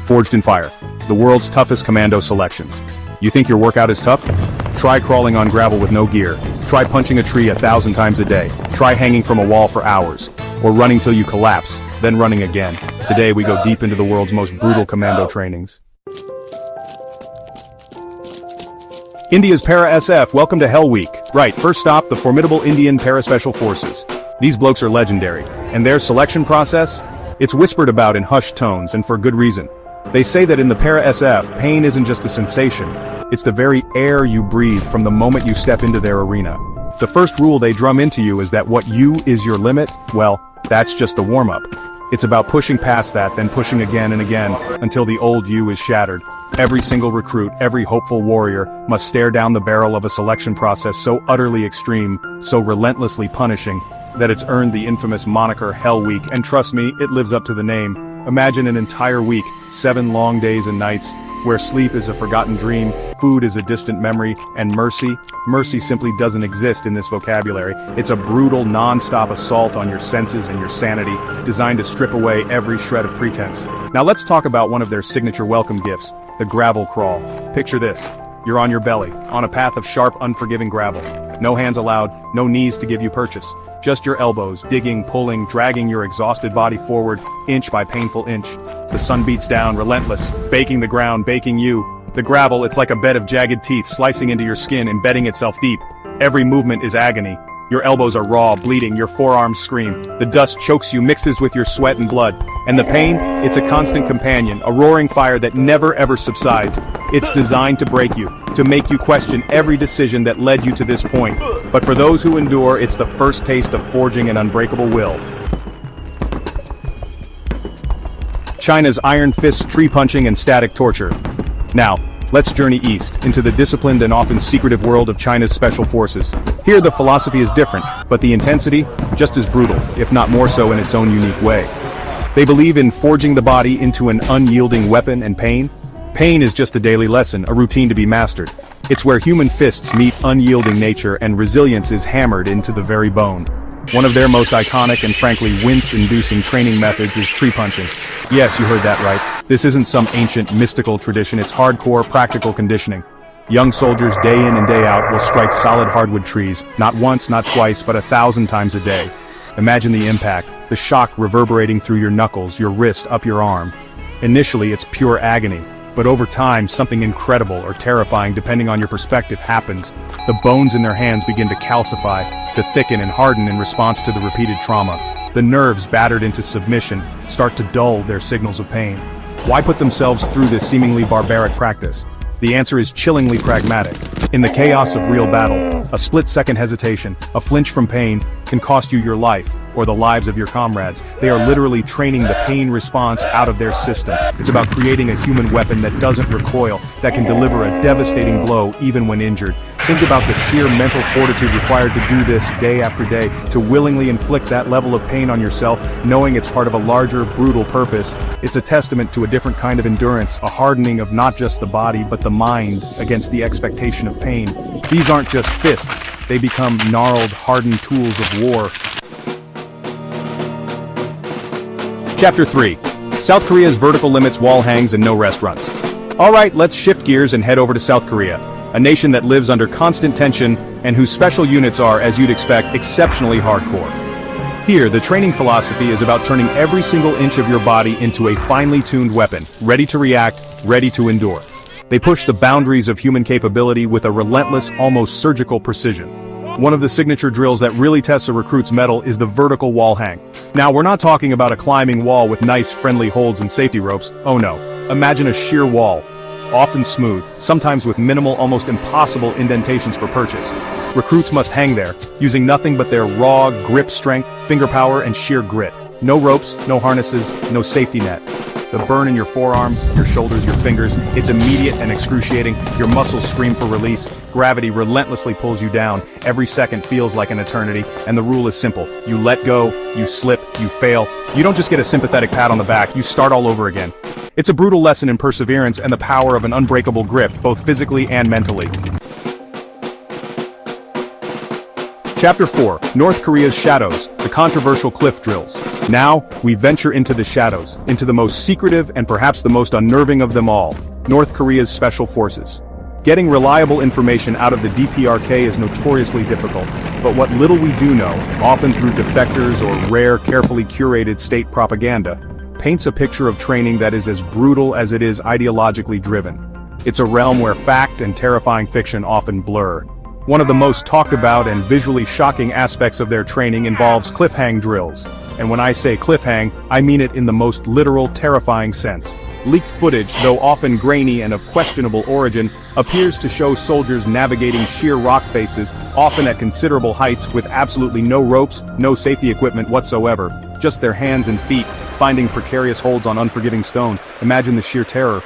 Forged in Fire, the world's toughest commando selections. You think your workout is tough? Try crawling on gravel with no gear. Try punching a tree 1,000 times a day. Try hanging from a wall for hours. Or running till you collapse, then running again. Today we go deep into the world's most brutal commando trainings. India's Para-SF, welcome to Hell Week. Right, first stop, the formidable Indian Para-Special Forces. These blokes are legendary. And their selection process? It's whispered about in hushed tones, and for good reason. They say that in the Para-SF, pain isn't just a sensation. It's the very air you breathe from the moment you step into their arena. The first rule they drum into you is that what you is your limit, well, that's just the warm-up. It's about pushing past that, then pushing again and again, until the old you is shattered. Every single recruit, every hopeful warrior, must stare down the barrel of a selection process so utterly extreme, so relentlessly punishing, that it's earned the infamous moniker Hell Week, and trust me, it lives up to the name. Imagine an entire week, 7 long days and nights, where sleep is a forgotten dream, food is a distant memory, and mercy simply doesn't exist in this vocabulary. It's a brutal, non-stop assault on your senses and your sanity, designed to strip away every shred of pretense. Now let's talk about one of their signature welcome gifts, the gravel crawl. Picture this. You're on your belly, on a path of sharp, unforgiving gravel. No hands allowed, no knees to give you purchase. Just your elbows, digging, pulling, dragging your exhausted body forward, inch by painful inch. The sun beats down, relentless, baking the ground, baking you. The gravel, it's like a bed of jagged teeth slicing into your skin, embedding itself deep. Every movement is agony. Your elbows are raw, bleeding, your forearms scream. The dust chokes you, mixes with your sweat and blood. And the pain, it's a constant companion, a roaring fire that never ever subsides. It's designed to break you, to make you question every decision that led you to this point. But for those who endure, it's the first taste of forging an unbreakable will. China's iron fist, tree punching, and static torture. Now, let's journey east, into the disciplined and often secretive world of China's special forces. Here the philosophy is different, but the intensity, just as brutal, if not more so in its own unique way. They believe in forging the body into an unyielding weapon, and pain? Pain is just a daily lesson, a routine to be mastered. It's where human fists meet unyielding nature and resilience is hammered into the very bone. One of their most iconic and frankly wince-inducing training methods is tree punching. Yes, you heard that right. This isn't some ancient mystical tradition, it's hardcore practical conditioning. Young soldiers day in and day out will strike solid hardwood trees, not once, not twice, but 1,000 times a day. Imagine the impact, the shock reverberating through your knuckles, your wrist, up your arm. Initially, it's pure agony, but over time, something incredible or terrifying depending on your perspective happens. The bones in their hands begin to calcify, to thicken and harden in response to the repeated trauma. The nerves, battered into submission, start to dull their signals of pain. Why put themselves through this seemingly barbaric practice? The answer is chillingly pragmatic. In the chaos of real battle, a split-second hesitation, a flinch from pain, can cost you your life, or the lives of your comrades. They are literally training the pain response out of their system. It's about creating a human weapon that doesn't recoil, that can deliver a devastating blow even when injured. Think about the sheer mental fortitude required to do this day after day, to willingly inflict that level of pain on yourself, knowing it's part of a larger, brutal purpose. It's a testament to a different kind of endurance, a hardening of not just the body, but the mind against the expectation of pain. These aren't just fists, they become gnarled, hardened tools of war. Chapter 3. South Korea's vertical limits, wall hangs, and no restaurants. Alright, let's shift gears and head over to South Korea, a nation that lives under constant tension and whose special units are, as you'd expect, exceptionally hardcore. Here, the training philosophy is about turning every single inch of your body into a finely tuned weapon, ready to react, ready to endure. They push the boundaries of human capability with a relentless, almost surgical precision. One of the signature drills that really tests a recruit's mettle is the vertical wall hang. Now, we're not talking about a climbing wall with nice, friendly holds and safety ropes. Oh no. Imagine a sheer wall, often smooth, sometimes with minimal, almost impossible indentations for purchase. Recruits must hang there, using nothing but their raw grip strength, finger power, and sheer grit. No ropes, no harnesses, no safety net. The burn in your forearms, your shoulders, your fingers, it's immediate and excruciating. Your muscles scream for release. Gravity relentlessly pulls you down. Every second feels like an eternity. And the rule is simple. You let go, you slip, you fail. You don't just get a sympathetic pat on the back, you start all over again. It's a brutal lesson in perseverance and the power of an unbreakable grip, both physically and mentally. Chapter 4, North Korea's Shadows, the controversial cliff drills. Now, we venture into the shadows, into the most secretive and perhaps the most unnerving of them all, North Korea's special forces. Getting reliable information out of the DPRK is notoriously difficult, but what little we do know, often through defectors or rare, carefully curated state propaganda, paints a picture of training that is as brutal as it is ideologically driven. It's a realm where fact and terrifying fiction often blur. One of the most talked about and visually shocking aspects of their training involves cliffhang drills. And when I say cliffhang, I mean it in the most literal, terrifying sense. Leaked footage, though often grainy and of questionable origin, appears to show soldiers navigating sheer rock faces, often at considerable heights with absolutely no ropes, no safety equipment whatsoever, just their hands and feet, finding precarious holds on unforgiving stone. Imagine the sheer terror.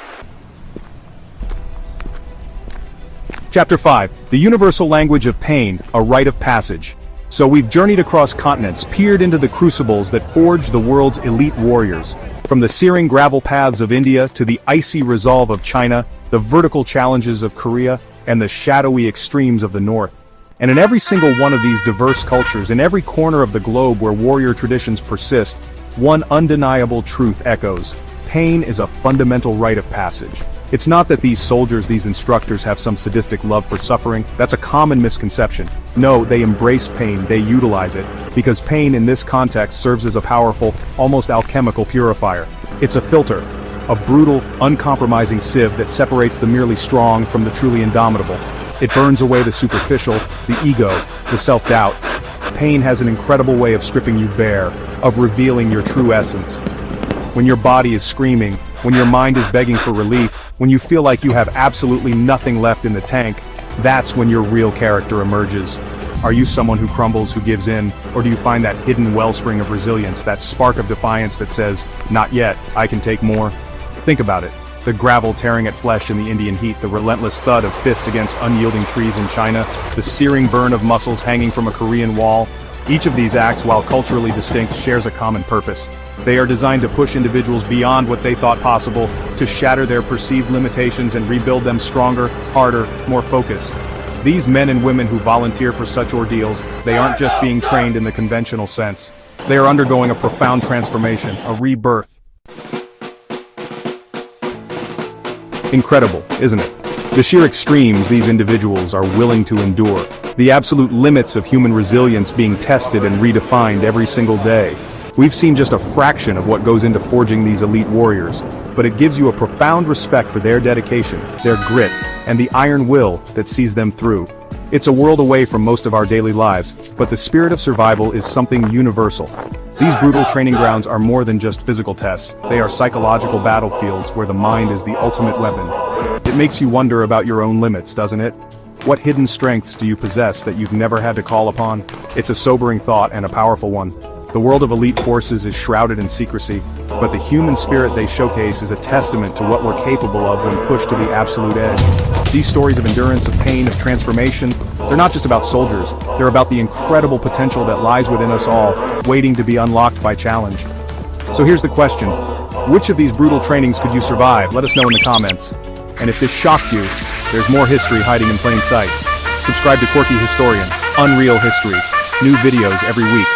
Chapter 5, The Universal Language of Pain, a Rite of Passage. So we've journeyed across continents, peered into the crucibles that forge the world's elite warriors. From the searing gravel paths of India to the icy resolve of China, the vertical challenges of Korea, and the shadowy extremes of the North. And in every single one of these diverse cultures, in every corner of the globe where warrior traditions persist, one undeniable truth echoes. Pain is a fundamental rite of passage. It's not that these soldiers, these instructors have some sadistic love for suffering. That's a common misconception. No, they embrace pain, they utilize it, because pain in this context serves as a powerful, almost alchemical purifier. It's a filter, a brutal, uncompromising sieve that separates the merely strong from the truly indomitable. It burns away the superficial, the ego, the self-doubt. Pain has an incredible way of stripping you bare, of revealing your true essence. When your body is screaming, when your mind is begging for relief, when you feel like you have absolutely nothing left in the tank, that's when your real character emerges. Are you someone who crumbles, who gives in, or do you find that hidden wellspring of resilience, that spark of defiance that says, not yet, I can take more? Think about it. The gravel tearing at flesh in the Indian heat, the relentless thud of fists against unyielding trees in China, the searing burn of muscles hanging from a Korean wall. Each of these acts, while culturally distinct, shares a common purpose. They are designed to push individuals beyond what they thought possible, to shatter their perceived limitations and rebuild them stronger, harder, more focused. These men and women who volunteer for such ordeals, they aren't just being trained in the conventional sense. They are undergoing a profound transformation, a rebirth. Incredible, isn't it? The sheer extremes these individuals are willing to endure. The absolute limits of human resilience being tested and redefined every single day. We've seen just a fraction of what goes into forging these elite warriors, but it gives you a profound respect for their dedication, their grit, and the iron will that sees them through. It's a world away from most of our daily lives, but the spirit of survival is something universal. These brutal training grounds are more than just physical tests. They are psychological battlefields where the mind is the ultimate weapon. It makes you wonder about your own limits, doesn't it? What hidden strengths do you possess that you've never had to call upon? It's a sobering thought and a powerful one. The world of elite forces is shrouded in secrecy, but the human spirit they showcase is a testament to what we're capable of when pushed to the absolute edge. These stories of endurance, of pain, of transformation, they're not just about soldiers, they're about the incredible potential that lies within us all, waiting to be unlocked by challenge. So here's the question. Which of these brutal trainings could you survive? Let us know in the comments. And if this shocked you, there's more history hiding in plain sight. Subscribe to Quirky Historian, Unreal History. New videos every week.